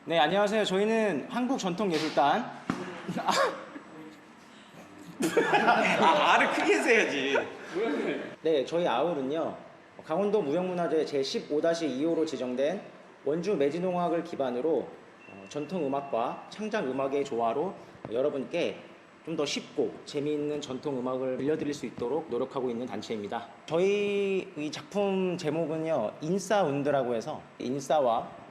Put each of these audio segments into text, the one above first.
네, 안녕하세요. 저희는 한국전통예술단. 알을 크게 해야지. 네, 저희 아울은요, 강원도 무형문화재 제15-2호로 지정된 원주 매진홍학을 기반으로 전통음악과 창작음악의 조화로 여러분께 좀 더 쉽고 재미있는 전통음악을 들려드릴 수 있도록 노력하고 있는 단체입니다. 저희 이 작품 제목은요, 인사운드라고 해서 인싸와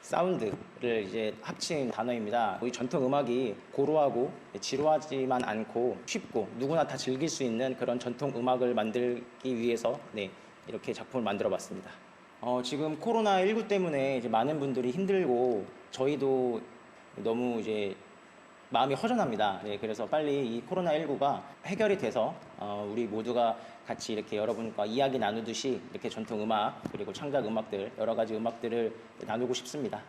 사운드를 이제 합친 단어입니다. 이 전통 음악이 고루하고 지루하지만 않고 쉽고 누구나 다 즐길 수 있는 그런 전통 음악을 만들기 위해서 이렇게 작품을 만들어 봤습니다. 지금 코로나19 때문에 이제 많은 분들이 힘들고 저희도 너무 이제 마음이 허전합니다. 그래서 빨리 이 코로나19가 해결이 돼서 우리 모두가 같이 이렇게 여러분과 이야기 나누듯이 이렇게 전통 음악 그리고 창작 음악들 여러 가지 음악들을 나누고 싶습니다.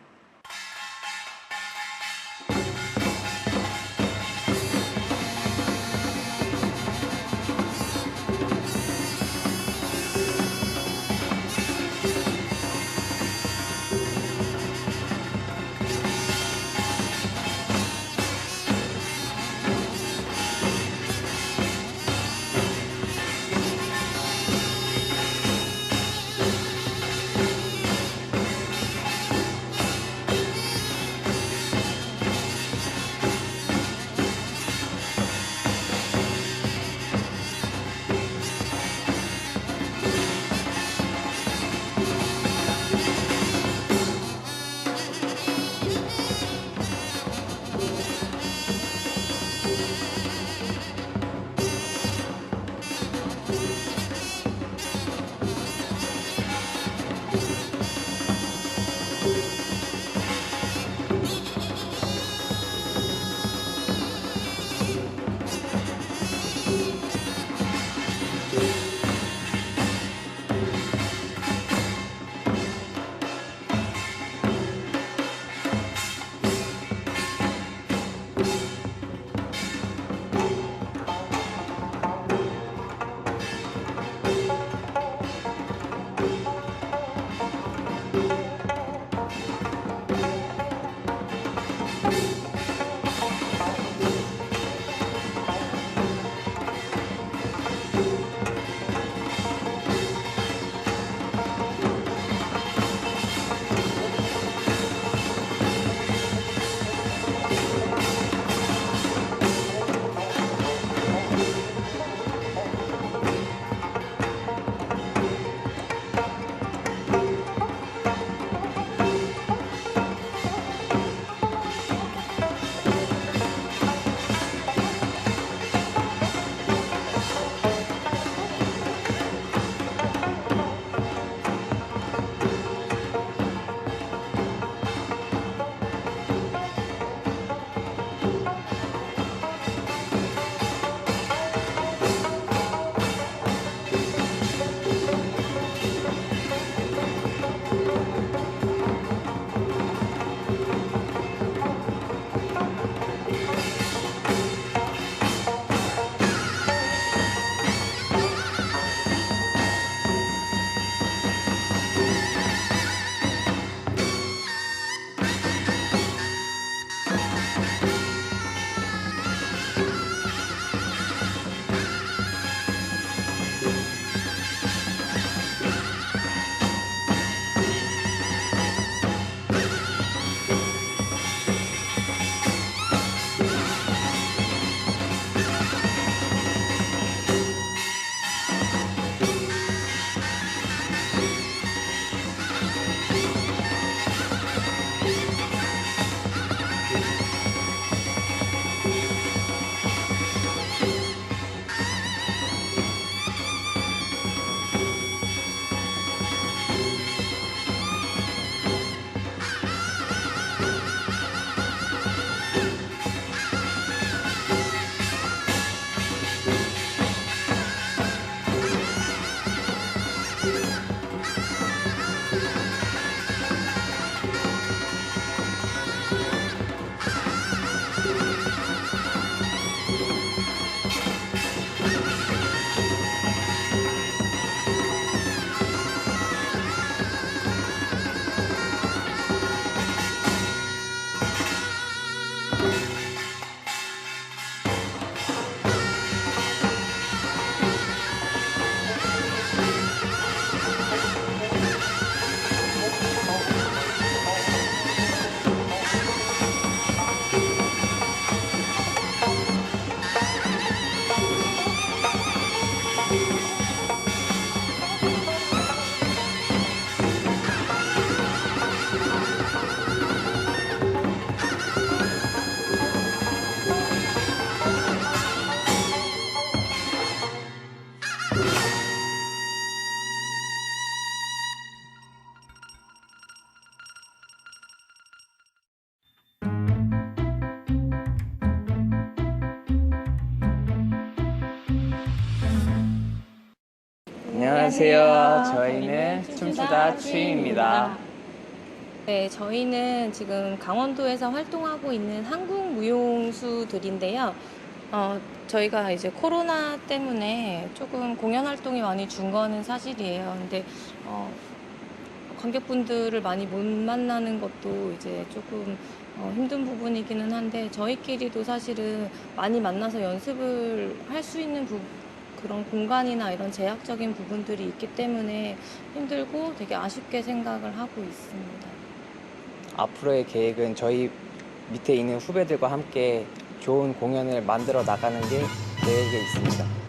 안녕하세요. 저희는 춤추다 추임입니다. 네, 저희는 지금 강원도에서 활동하고 있는 한국무용수들인데요. 저희가 이제 코로나 때문에 조금 공연 활동이 많이 준 거는 사실이에요. 근데 관객분들을 많이 못 만나는 것도 이제 조금 힘든 부분이기는 한데 저희끼리도 사실은 많이 만나서 연습을 할 수 있는 그런 공간이나 이런 제약적인 부분들이 있기 때문에 힘들고 되게 아쉽게 생각을 하고 있습니다. 앞으로의 계획은 저희 밑에 있는 후배들과 함께 좋은 공연을 만들어 나가는 게 계획에 있습니다.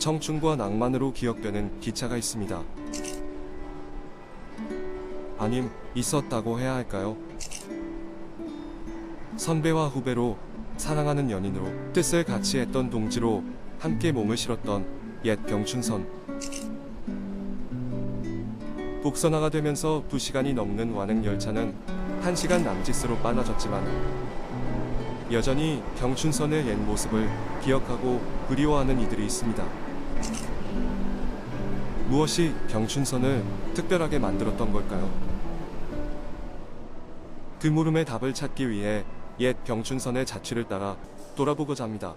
청춘과 낭만으로 기억되는 기차가 있습니다. 아님 있었다고 해야 할까요? 선배와 후배로 사랑하는 연인으로 뜻을 같이 했던 동지로 함께 몸을 실었던 옛 병춘선. 복선화가 되면서 2시간이 넘는 완행열차는 1시간 남짓으로 빨라졌지만 여전히 병춘선의 옛 모습을 기억하고 그리워하는 이들이 있습니다. 무엇이 병춘선을 특별하게 만들었던 걸까요? 그 물음의 답을 찾기 위해 옛 병춘선의 자취를 따라 돌아보고자 합니다.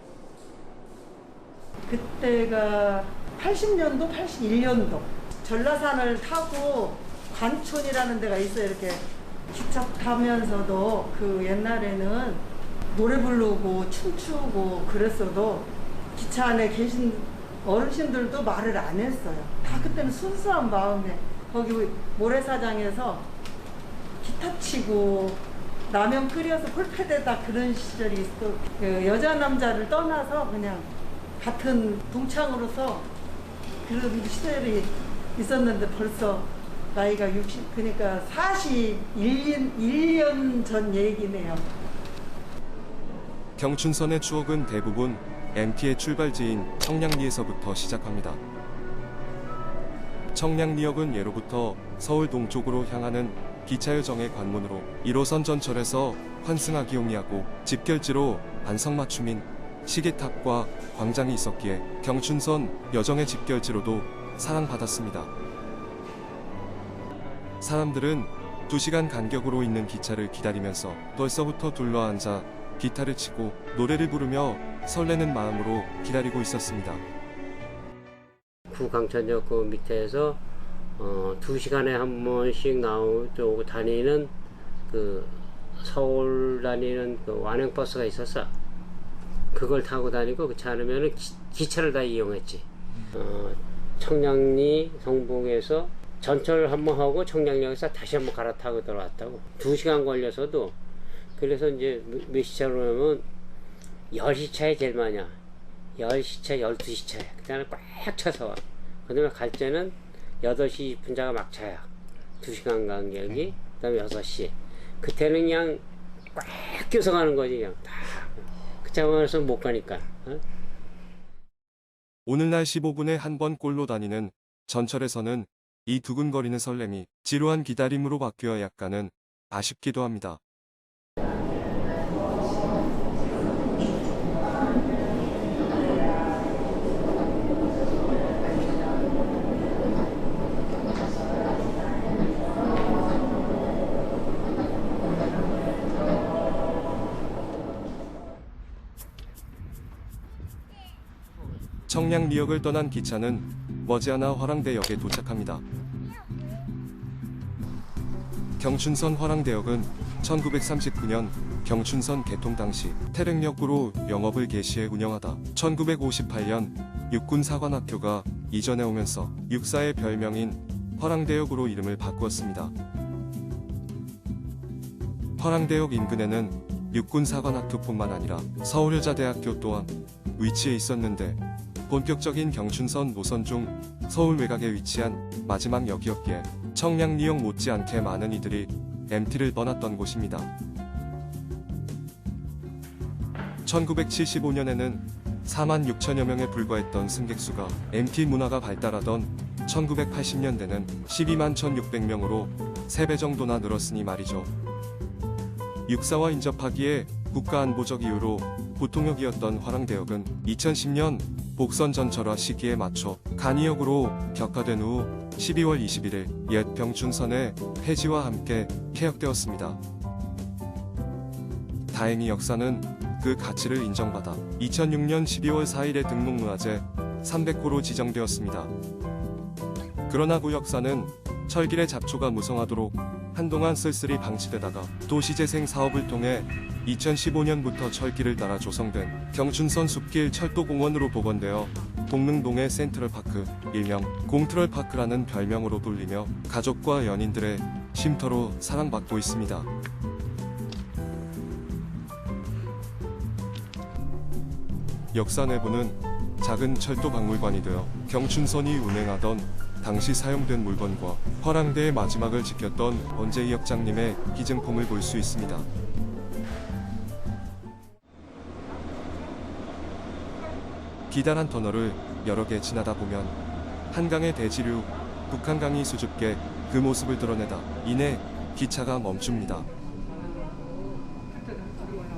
그때가 80년도, 81년도 전라산을 타고 관촌이라는 데가 있어요. 이렇게 기차 타면서도 그 옛날에는 노래 부르고 춤추고 그랬어도 기차 안에 계신 어르신들도 말을 안 했어요. 다 그때는 순수한 마음에 거기 모래사장에서 기타 치고 라면 끓여서 폴패대다 그런 시절이 있어. 그 여자 남자를 떠나서 그냥 같은 동창으로서 그런 시절이 있었는데 벌써 나이가 60, 그러니까 41년 전 얘기네요. 병춘선의 추억은 대부분 MT의 출발지인 청량리에서부터 시작합니다. 청량리역은 예로부터 서울 동쪽으로 향하는 기차여정의 관문으로 1호선 전철에서 환승하기용이하고 집결지로 안성맞춤인 시계탑과 광장이 있었기에 병춘선 여정의 집결지로도 사랑받았습니다. 사람들은 2시간 간격으로 있는 기차를 기다리면서 벌써부터 둘러앉아 기타를 치고 노래를 부르며 설레는 마음으로 기다리고 있었습니다. 구강천역 그 밑에서 2시간에 한 번씩 나오고 다니는 그 서울 다니는 그 완행버스가 있었어. 그걸 타고 다니고 그렇지 않으면 기차를 다 이용했지. 청량리 성북에서 전철 한 번 하고 청량역에서 다시 한 번 갈아타고 들어왔다고. 2시간 걸려서도. 그래서 이제 몇 시차로 하면 10시 차에 제일 많이 와. 10시 차, 12시 차야. 그때는 꽉 차서 와. 그 다음에 갈 때는 8시 20분자가 막차야. 2시간 간격이. 그 다음에 6시. 그때는 그냥 꽉 껴서 가는 거지. 그냥 다. 그 차만해서 못 가니까. 오늘날 15분에 한 번 꼴로 다니는 전철에서는 이 두근거리는 설렘이 지루한 기다림으로 바뀌어 약간은 아쉽기도 합니다. 청량리역을 떠난 기차는 머지않아 화랑대역에 도착합니다. 경춘선 화랑대역은 1939년 경춘선 개통 당시 태릉역으로 영업을 개시해 운영하다 1958년 육군사관학교가 이전해 오면서 육사의 별명인 화랑대역으로 이름을 바꾸었습니다. 화랑대역 인근에는 육군사관학교뿐만 아니라 서울여자대학교 또한 위치해 있었는데 본격적인 경춘선 노선 중 서울 외곽에 위치한 마지막 역이었기에 청량리역 못지않게 많은 이들이 MT를 떠났던 곳입니다. 1975년에는 4만 6천여 명에 불과했던 승객수가 MT 문화가 발달하던 1980년대는 12만 1,600명으로 3배 정도나 늘었으니 말이죠. 육사와 인접하기에 국가안보적 이유로 보통역이었던 화랑대역은 2010년 복선 전철화 시기에 맞춰 간이역으로 격화된 후 12월 21일 옛 병춘선의 폐지와 함께 폐역되었습니다. 다행히 역사는 그 가치를 인정받아 2006년 12월 4일에 등록문화재 300호로 지정되었습니다. 그러나 구역사는 철길의 잡초가 무성하도록 한동안 쓸쓸히 방치되다가 도시재생 사업을 통해 2015년부터 철길을 따라 조성된 경춘선 숲길 철도공원으로 복원되어 동릉동의 센트럴파크, 일명 공트럴파크라는 별명으로 불리며 가족과 연인들의 쉼터로 사랑받고 있습니다. 역사 내부는 작은 철도 박물관이 되어 경춘선이 운행하던 당시 사용된 물건과 화랑대의 마지막을 지켰던 원재희 역장님의 기증품을 볼 수 있습니다. 기다란 터널을 여러 개 지나다 보면 한강의 대지류 북한강이 수줍게 그 모습을 드러내다 이내 기차가 멈춥니다.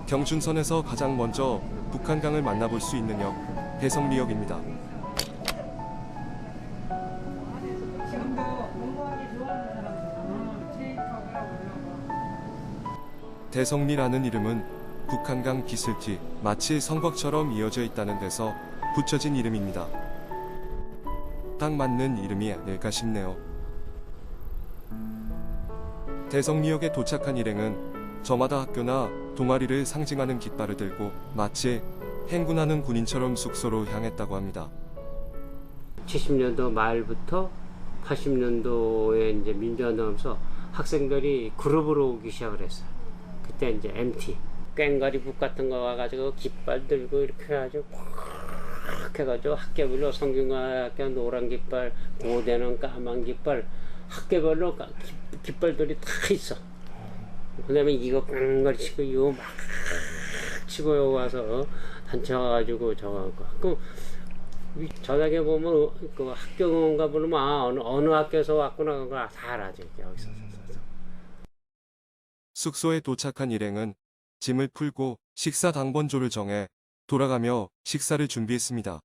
경춘선에서 가장 먼저 북한강을 만나볼 수 있는 역 대성리역입니다. 대성리라는 이름은 북한강 기슭이 마치 성곽처럼 이어져 있다는 데서 붙여진 이름입니다. 딱 맞는 이름이 아닐까 싶네요. 대성리역에 도착한 일행은 저마다 학교나 동아리를 상징하는 깃발을 들고 마치 행군하는 군인처럼 숙소로 향했다고 합니다. 70년도 말부터 80년도에 이제 민주화하면서 학생들이 그룹으로 오기 시작을 했어요. 그때 이제 MT 꽹과리북 같은 거 와가지고 깃발 들고 이렇게 해가지고 꽉 해가지고 학교별로 성균관학교 노란 깃발, 고대는 까만 깃발, 학교별로 깃발들이 다 있어. 그다음에 이거 꽹과리 치고 이거 막 치고 와서 단체 와가지고 저거 그 저녁에 보면 그 학교 응원가 부르면 어느 학교에서 왔구나 그거 다 알아죠. 여기서. 숙소에 도착한 일행은 짐을 풀고 식사 당번조를 정해 돌아가며 식사를 준비했습니다.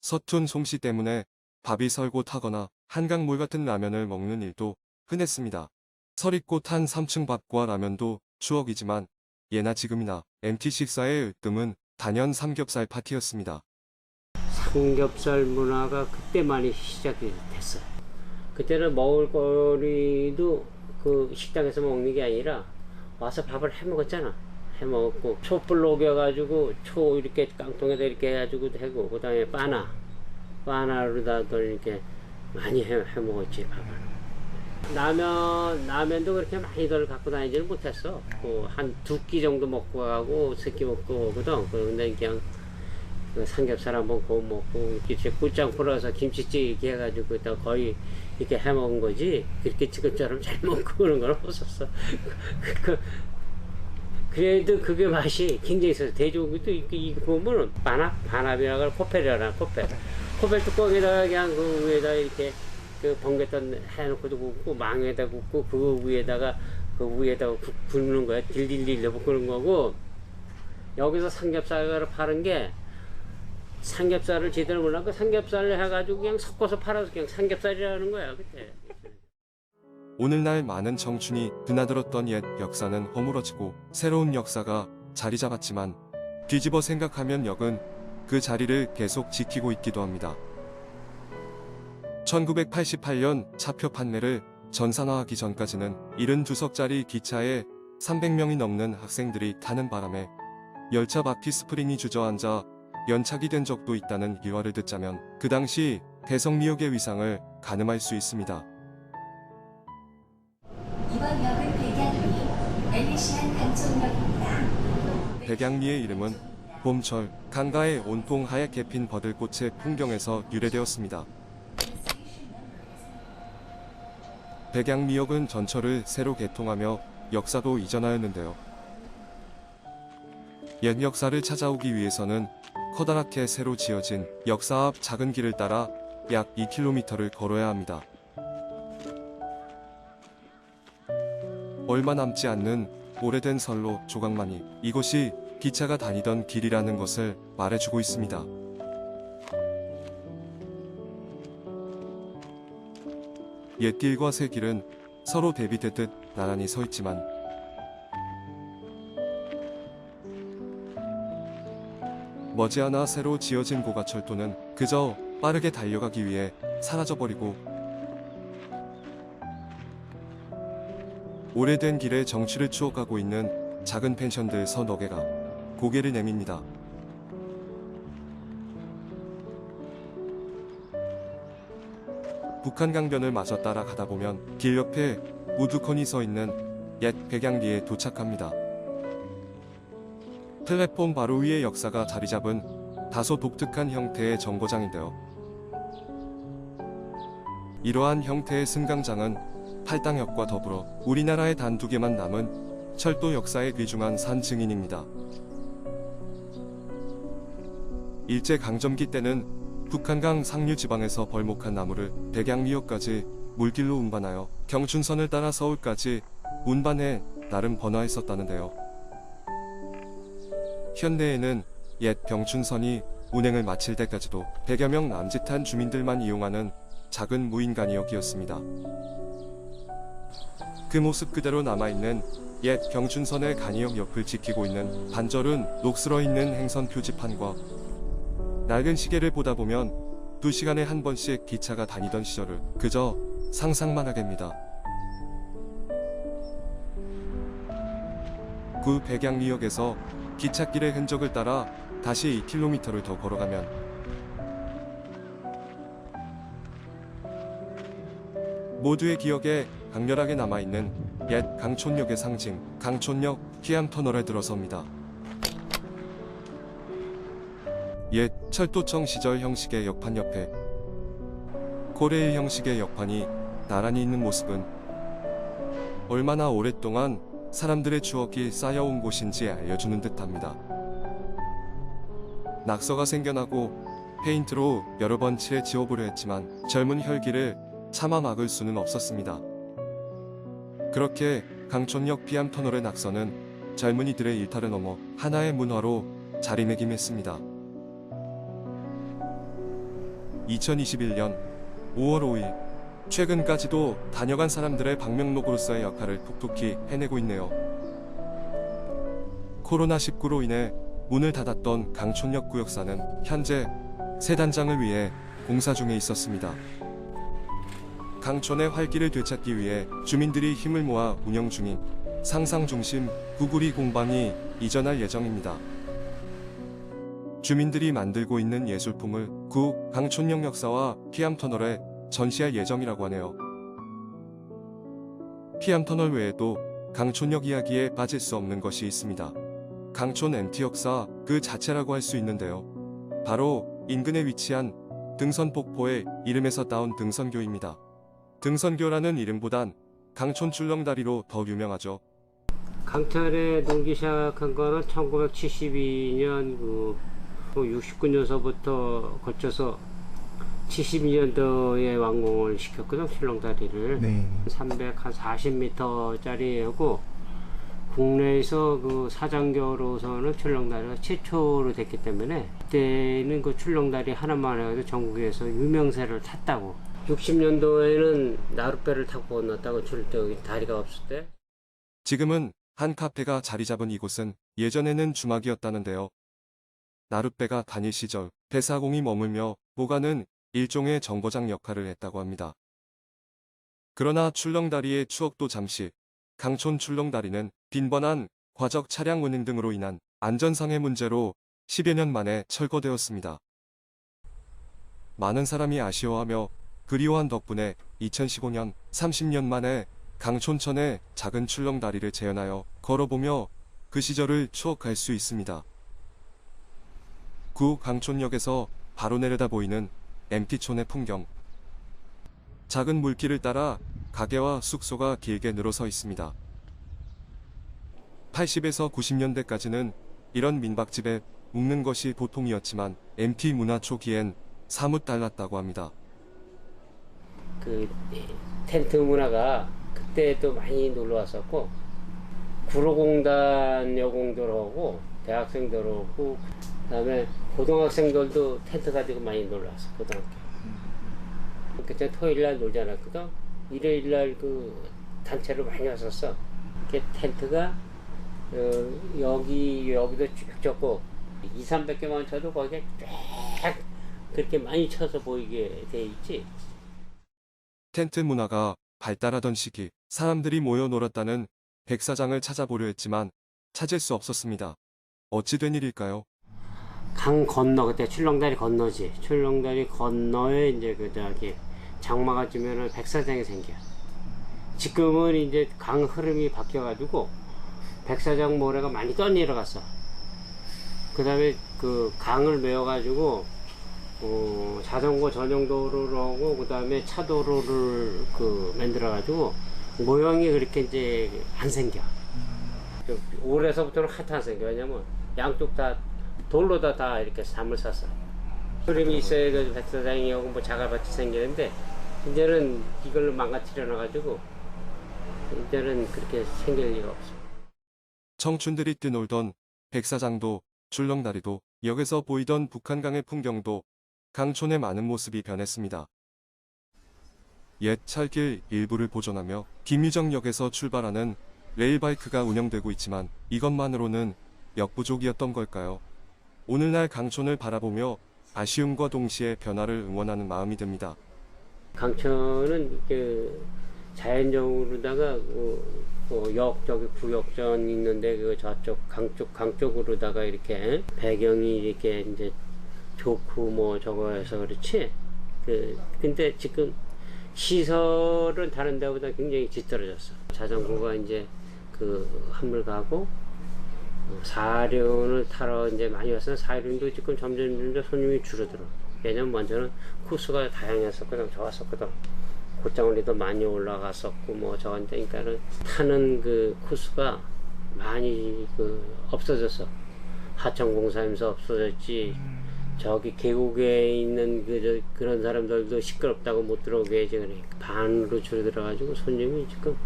서툰 솜씨 때문에 밥이 설고 타거나 한강물 같은 라면을 먹는 일도 흔했습니다. 서리꽃 한 3층 밥과 라면도 추억이지만 예나 지금이나 MT 식사의 으뜸은 단연 삼겹살 파티였습니다. 삼겹살 문화가 그때 많이 시작이 됐어요. 그때는 먹을거리도 그 식당에서 먹는 게 아니라 와서 밥을 해 먹었잖아. 해 먹었고 촛불 녹여가지고 초 이렇게 깡통에다 이렇게 해가지고 하고 그다음에 바나로다도 이렇게 많이 해 먹었지 밥을. 라면도 그렇게 많이들 갖고 다니지는 못했어. 한 2끼 정도 먹고 가고 3끼 먹고 오거든. 근데 그냥 그 삼겹살 한번 구워 먹고 이렇게 꿀장 풀어서 김치찌개 이렇게 해가지고 또 거의 이렇게 해 먹은 거지. 그렇게 지금처럼 잘 먹고 그런 건 없었어. 그래도 그게 맛이 굉장히 있어요. 돼지고기도 이거 보면은 반합이라고 코펠이라나 코펠 뚜껑에다가 그냥 그 위에다 이렇게 그 번개떡 해놓고도 굽고 망에다 굽고 그 위에다가 굽는 거야. 딜딜딜 볶는 거고 여기서 삼겹살을 파는 게 삼겹살을 제대로 몰라고 삼겹살을 해가지고 그냥 섞어서 팔아서 그냥 삼겹살이라는 거야 그때. 오늘날 많은 청춘이 드나들었던 옛 역사는 허물어지고 새로운 역사가 자리 잡았지만 뒤집어 생각하면 역은 그 자리를 계속 지키고 있기도 합니다. 1988년 차표 판매를 전산화하기 전까지는 72석짜리 기차에 300명이 넘는 학생들이 타는 바람에 열차 바퀴 스프링이 주저앉아 연착이 된 적도 있다는 일화를 듣자면 그 당시 대성리역의 위상을 가늠할 수 있습니다. 이번 역은 백양리, 엘리시안 강촌역입니다. 백양리의 이름은 봄철 강가의 온통 하얗게 핀 버들꽃의 풍경에서 유래되었습니다. 백양리역은 전철을 새로 개통하며 역사도 이전하였는데요. 옛 역사를 찾아오기 위해서는 커다랗게 새로 지어진 역사 앞 작은 길을 따라 약 2km를 걸어야 합니다. 얼마 남지 않는 오래된 선로 조각만이 이곳이 기차가 다니던 길이라는 것을 말해주고 있습니다. 옛길과 새 길은 서로 대비되듯 나란히 서 있지만 머지않아 새로 지어진 고가철도는 그저 빠르게 달려가기 위해 사라져버리고 오래된 길의 정취를 추억하고 있는 작은 펜션들 서너 개가 고개를 내밉니다. 북한강변을 마저 따라가다 보면 길 옆에 우두커니 서 있는 옛 백양리에 도착합니다. 플랫폼 바로 위에 역사가 자리 잡은 다소 독특한 형태의 정거장인데요. 이러한 형태의 승강장은 팔당역과 더불어 우리나라에 단 2개만 남은 철도 역사의 귀중한 산 증인입니다. 일제강점기 때는 북한강 상류 지방에서 벌목한 나무를 백양미역까지 물길로 운반하여 경춘선을 따라 서울까지 운반해 나름 번화했었다는데요. 현대에는 옛 경춘선이 운행을 마칠 때까지도 100여 명 남짓한 주민들만 이용하는 작은 무인간이역이었습니다. 그 모습 그대로 남아있는 옛 경춘선의 간이역 옆을 지키고 있는 반절은 녹슬어 있는 행선 표지판과 낡은 시계를 보다 보면 2시간에 한 번씩 기차가 다니던 시절을 그저 상상만 하겠습니다. 구 백양리역에서 기찻길의 흔적을 따라 다시 2km를 더 걸어가면 모두의 기억에 강렬하게 남아있는 옛 강촌역의 상징 강촌역 피암터널에 들어섭니다. 옛 철도청 시절 형식의 역판 옆에 고레일 형식의 역판이 나란히 있는 모습은 얼마나 오랫동안 사람들의 추억이 쌓여온 곳인지 알려주는 듯합니다. 낙서가 생겨나고 페인트로 여러 번 칠해 지워보려 했지만 젊은 혈기를 차마 막을 수는 없었습니다. 그렇게 강촌역 피암터널의 낙서는 젊은이들의 일탈을 넘어 하나의 문화로 자리매김했습니다. 2021년 5월 5일 최근까지도 다녀간 사람들의 방명록으로서의 역할을 톡톡히 해내고 있네요. 코로나19로 인해 문을 닫았던 강촌역 구역사는 현재 새 단장을 위해 공사 중에 있었습니다. 강촌의 활기를 되찾기 위해 주민들이 힘을 모아 운영 중인 상상중심 구구리 공방이 이전할 예정입니다. 주민들이 만들고 있는 예술품을 구 강촌역 역사와 피암터널에 전시할 예정이라고 하네요. 피암터널 외에도 강촌역 이야기에 빠질 수 없는 것이 있습니다. 강촌 MT 역사 그 자체라고 할 수 있는데요. 바로 인근에 위치한 등선폭포의 이름에서 따온 등선교입니다. 등선교라는 이름보단 강촌 출렁다리로 더 유명하죠. 강철에 놀기 시작한 거는 1972년 69년서부터 거쳐서 72년도에 완공을 시켰거든, 출렁다리를. 네. 340m짜리고 국내에서 그 사장교로서는 출렁다리가 최초로 됐기 때문에 그때는 그 출렁다리 하나만 해도 전국에서 유명세를 탔다고. 60년도에는 나룻배를 타고 건넜다고, 다리가 없을 때. 지금은 한 카페가 자리 잡은 이곳은 예전에는 주막이었다는데요. 나룻배가 다닐 시절 배사공이 머물며 보가는 일종의 정거장 역할을 했다고 합니다. 그러나 출렁다리의 추억도 잠시, 강촌 출렁다리는 빈번한 과적 차량 운행 등으로 인한 안전상의 문제로 10여 년 만에 철거되었습니다. 많은 사람이 아쉬워하며 그리워한 덕분에 2015년 30년 만에 강촌천에 작은 출렁다리를 재현하여 걸어보며 그 시절을 추억할 수 있습니다. 구 강촌역에서 바로 내려다 보이는 MT촌의 풍경. 작은 물길을 따라 가게와 숙소가 길게 늘어서 있습니다. 80에서 90년대까지는 이런 민박집에 묵는 것이 보통이었지만 MT 문화 초기엔 사뭇 달랐다고 합니다. 그 텐트 문화가 그때도 많이 놀러 왔었고, 구로공단 여공들 오고 대학생들 오고 그다음에 고등학생들도 텐트 가지고 많이 놀러 왔어. 고등학교. 그때 토요일날 놀지 않았거든. 일요일날 그 단체로 많이 왔었어. 그 텐트가 여기도 쭉 쳤고 200~300개만 쳐도 거기에 쫙 그렇게 많이 쳐서 보이게 돼 있지. 텐트 문화가 발달하던 시기 사람들이 모여 놀았다는 백사장을 찾아보려 했지만 찾을 수 없었습니다. 어찌 된 일일까요? 강 건너, 그때 출렁다리 건너지. 출렁다리 건너에 이제 저기 장마가 지면은 백사장이 생겨. 지금은 이제 강 흐름이 바뀌어가지고 백사장 모래가 많이 떠내려갔어. 그다음에 그 강을 메워가지고 자전거 전용 도로를 하고 그다음에 차도로를 그 만들어가지고 모형이 그렇게 이제 안 생겨. 올해서부터는 하트 안 생겨. 왜냐면 양쪽 다 돌로 다 이렇게 담을 쌌어. 흐름이 있어야 그 백사장이 하고 뭐 자갈밭이 생기는데 이제는 이걸로 망가뜨려 놔가지고 이제는 그렇게 생길 리가 없어. 청춘들이 뛰놀던 백사장도 줄넘다리도 역에서 보이던 북한강의 풍경도 강촌의 많은 모습이 변했습니다. 옛 찰길 일부를 보존하며 김유정역에서 출발하는 레일바이크가 운영되고 있지만 이것만으로는 역부족이었던 걸까요? 오늘날 강촌을 바라보며 아쉬움과 동시에 변화를 응원하는 마음이 듭니다. 강천은 그 자연적으로다가 저기 구역전 있는데 그 저쪽 강 쪽으로다가 이렇게 배경이 이렇게 이제 좋고 뭐 저거 해서 그렇지. 근데 지금 시설은 다른 데보다 굉장히 뒤떨어졌어. 자전거가 이제 그 한물 가고 사륜을 타러 이제 많이 왔어요. 사륜도 지금 점점 손님이 줄어들어. 왜냐면 먼저는 코스가 다양했었거든, 좋았었거든. 곧장거리도 많이 올라갔었고 뭐 저건데, 그러니까는 타는 그 코스가 많이 그 없어졌어. 하천공사하면서 없어졌지. 저기 계곡에 있는 그런 사람들도 시끄럽다고 못 들어오게 해지. 그러니까 반으로 줄어들어가지고 손님이 지금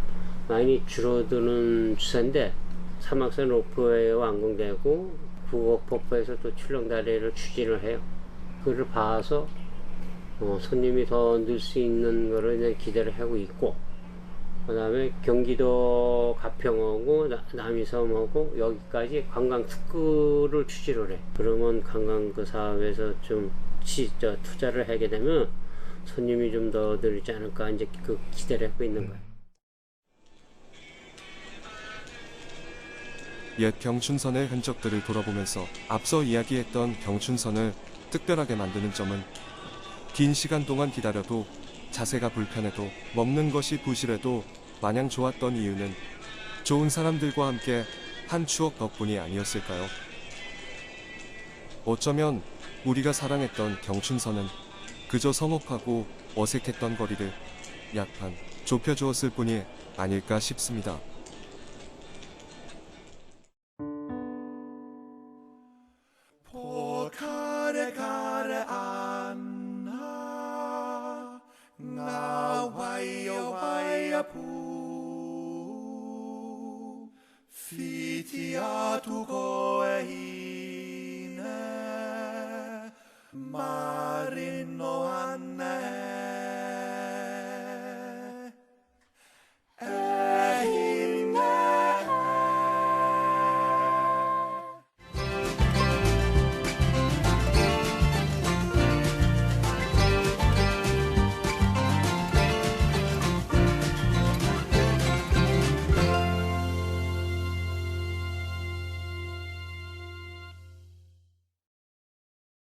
많이 줄어드는 추세인데, 사막산 로프웨이 완공되고 구곡폭포에서 또 출렁다리를 추진을 해요. 그를 봐서 손님이 더 늘 수 있는 거를 이제 기대를 하고 있고, 그 다음에 경기도 가평하고 남이섬하고 여기까지 관광 특구를 추진을 해. 그러면 관광 그 사업에서 좀 투자를 하게 되면 손님이 좀 더 늘지 않을까, 이제 그 기대를 하고 있는 거예요. 옛 경춘선의 흔적들을 돌아보면서 앞서 이야기했던 경춘선을 특별하게 만드는 점은 긴 시간 동안 기다려도 자세가 불편해도 먹는 것이 부실해도 마냥 좋았던 이유는 좋은 사람들과 함께 한 추억 덕분이 아니었을까요? 어쩌면 우리가 사랑했던 경춘선은 그저 서먹하고 어색했던 거리를 약간 좁혀주었을 뿐이 아닐까 싶습니다. 포카레 카레 안나 nga 와이어 와이어 부